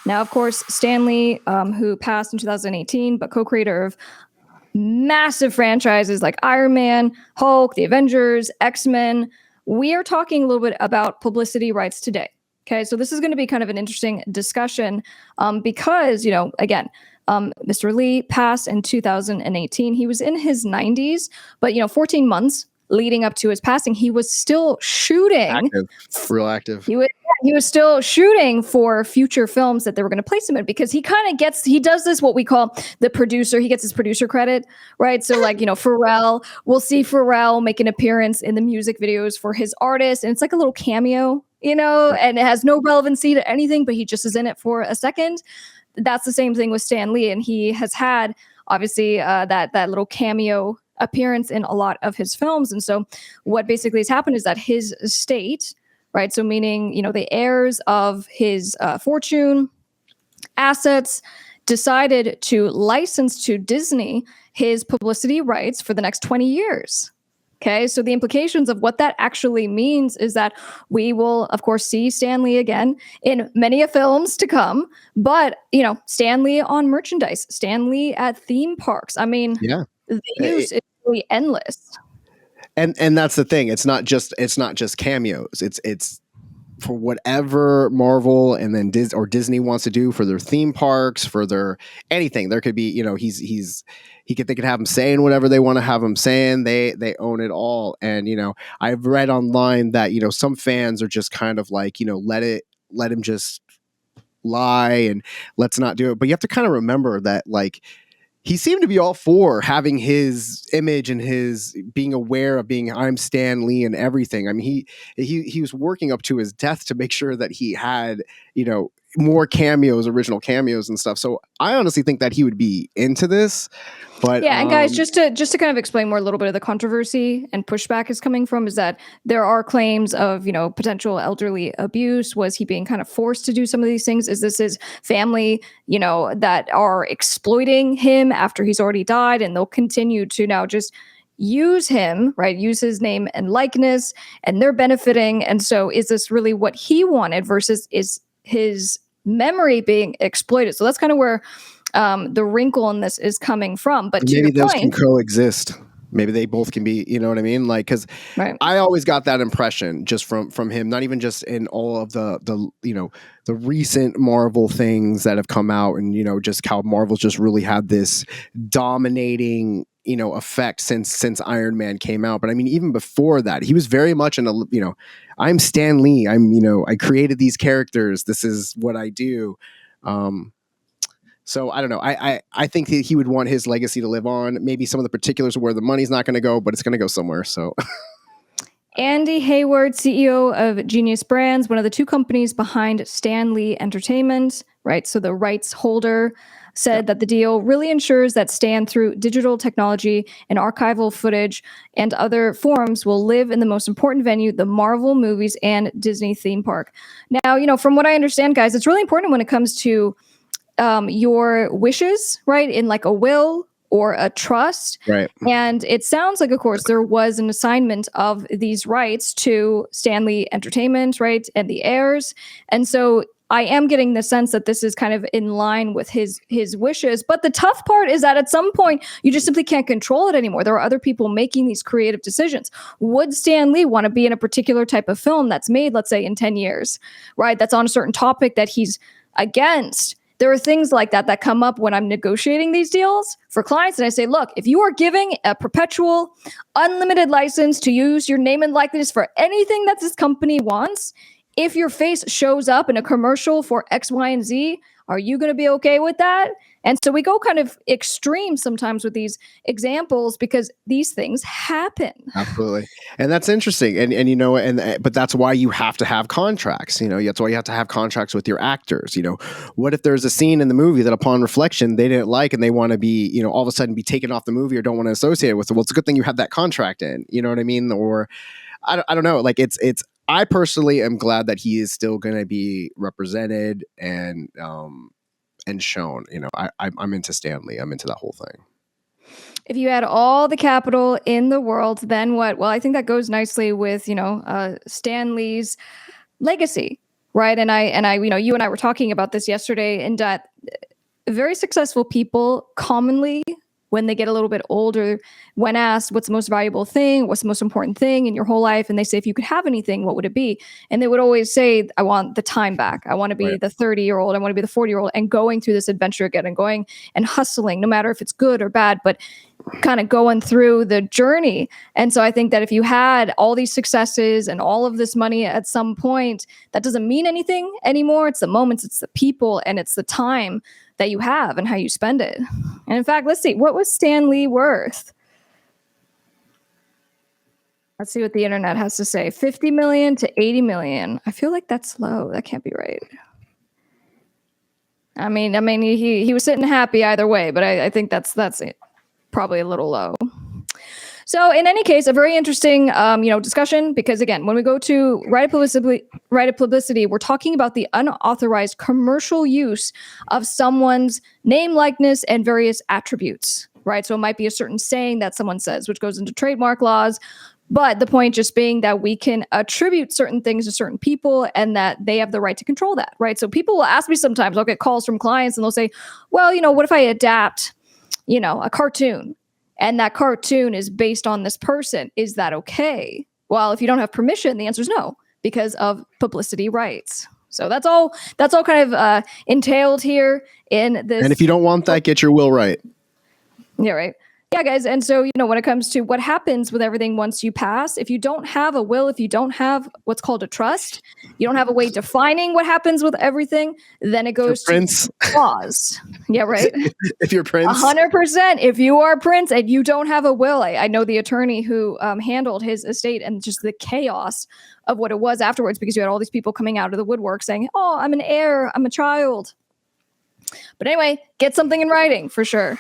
Now, of course, Stan Lee, who passed in 2018, but co-creator of massive franchises like Iron Man, Hulk, the Avengers, X-Men. We are talking a little bit about publicity rights today. Okay, so this is going to be kind of an interesting discussion because, again, Mr. Lee passed in 2018. He was in his 90s, but 14 months leading up to his passing, he was still shooting. Real active. He was still shooting for future films that they were going to place him in, because he does this, what we call the producer. He gets his producer credit, right? So Pharrell, we'll see Pharrell make an appearance in the music videos for his artist. And it's like a little cameo, and it has no relevancy to anything, but he just is in it for a second. That's the same thing with Stan Lee. And he has had, obviously, that little cameo appearance in a lot of his films. And so what basically has happened is that his estate, right, so meaning, the heirs of his fortune, assets, decided to license to Disney his publicity rights for the next 20 years. Okay, so the implications of what that actually means is that we will, of course, see Stan Lee again in many films to come, but, Stan Lee on merchandise, Stan Lee at theme parks. I mean, the use is really endless. And that's the thing. It's not just cameos. It's for whatever Marvel and then Disney wants to do for their theme parks, for their anything. There could be, they could have him saying whatever they want to have him saying. They own it all. And I've read online that some fans are just kind of like, let him just lie and let's not do it. But you have to kind of remember that, like, he seemed to be all for having his image and his being aware of being I'm Stan Lee and everything. I mean, he was working up to his death to make sure that he had, more cameos, original cameos and stuff. So I honestly think that he would be into this. But yeah, and guys, just to kind of explain more a little bit of the controversy and pushback is coming from is that there are claims of, potential elderly abuse. Was he being kind of forced to do some of these things? Is this his family, that are exploiting him after he's already died, and they'll continue to now just use him, right? Use his name and likeness, and they're benefiting. And so is this really what he wanted versus is his memory being exploited? So that's kind of where the wrinkle in this is coming from. But maybe those can coexist. Maybe they both can be, you know what I mean? Like, because I always got that impression just from him, not even just in all of the recent Marvel things that have come out, and just how Marvel's just really had this dominating effect since Iron Man came out. But I mean, even before that, he was very much in a I'm Stan Lee. I created these characters. This is what I do. So I don't know. I think that he would want his legacy to live on. Maybe some of the particulars of where the money's not going to go, but it's going to go somewhere. So Andy Hayward, CEO of Genius Brands, one of the two companies behind Stan Lee Entertainment, right? So the rights holder, said that the deal really ensures that Stan, through digital technology and archival footage and other forms, will live in the most important venue, the Marvel movies and Disney theme park. Now, from what I understand, guys, it's really important when it comes to your wishes, right? In like a will or a trust. Right. And it sounds like, of course, there was an assignment of these rights to Stan Lee Entertainment, right? And the heirs. And so I am getting the sense that this is kind of in line with his wishes. But the tough part is that at some point, you just simply can't control it anymore. There are other people making these creative decisions. Would Stan Lee want to be in a particular type of film that's made, let's say, in 10 years, right? That's on a certain topic that he's against. There are things like that come up when I'm negotiating these deals for clients. And I say, look, if you are giving a perpetual, unlimited license to use your name and likeness for anything that this company wants, if your face shows up in a commercial for X, Y, and Z, are you going to be okay with that? And so we go kind of extreme sometimes with these examples because these things happen. Absolutely. And that's interesting. And but that's why you have to have contracts. That's why you have to have contracts with your actors. What if there's a scene in the movie that upon reflection they didn't like and they want to be, all of a sudden be taken off the movie or don't want to associate with it? Well, it's a good thing you have that contract in. You know what I mean? Or I don't know. Like it's I personally am glad that he is still going to be represented and shown. I'm into Stan Lee. I'm into that whole thing. If you had all the capital in the world, then what? Well, I think that goes nicely with, Stan Lee's legacy, right? And I, you and I were talking about this yesterday, and that very successful people commonly, when they get a little bit older, when asked what's the most valuable thing, what's the most important thing in your whole life, and they say, if you could have anything, what would it be? And they would always say, I want the time back. I want to be the 30-year-old. I want to be the 40-year-old, and going through this adventure again, and going and hustling, no matter if it's good or bad, but kind of going through the journey. And so I think that if you had all these successes and all of this money at some point, that doesn't mean anything anymore. It's the moments, it's the people, and it's the time that you have and how you spend it. And in fact, let's see, what was Stan Lee worth? Let's see what the internet has to say. 50 million to 80 million. I feel like that's low. That can't be right. I mean, he was sitting happy either way, but I think that's it. Probably a little low. So in any case, a very interesting, discussion, because again, when we go to right of publicity, we're talking about the unauthorized commercial use of someone's name, likeness, and various attributes, right? So it might be a certain saying that someone says, which goes into trademark laws. But the point just being that we can attribute certain things to certain people, and that they have the right to control that, right? So people will ask me sometimes, I'll get calls from clients and they'll say, well, what if I adapt, a cartoon, and that cartoon is based on this person? Is that okay? Well, if you don't have permission, the answer is no, because of publicity rights. So that's all kind of entailed here in this. And if you don't want that, get your will right. Yeah, right. Yeah, guys. And so, when it comes to what happens with everything once you pass, if you don't have a will, if you don't have what's called a trust, you don't have a way defining what happens with everything, then it goes to laws. Yeah, right. If you're Prince. 100%. If you are Prince and you don't have a will, I know the attorney who handled his estate, and just the chaos of what it was afterwards, because you had all these people coming out of the woodwork saying, oh, I'm an heir, I'm a child. But anyway, get something in writing for sure.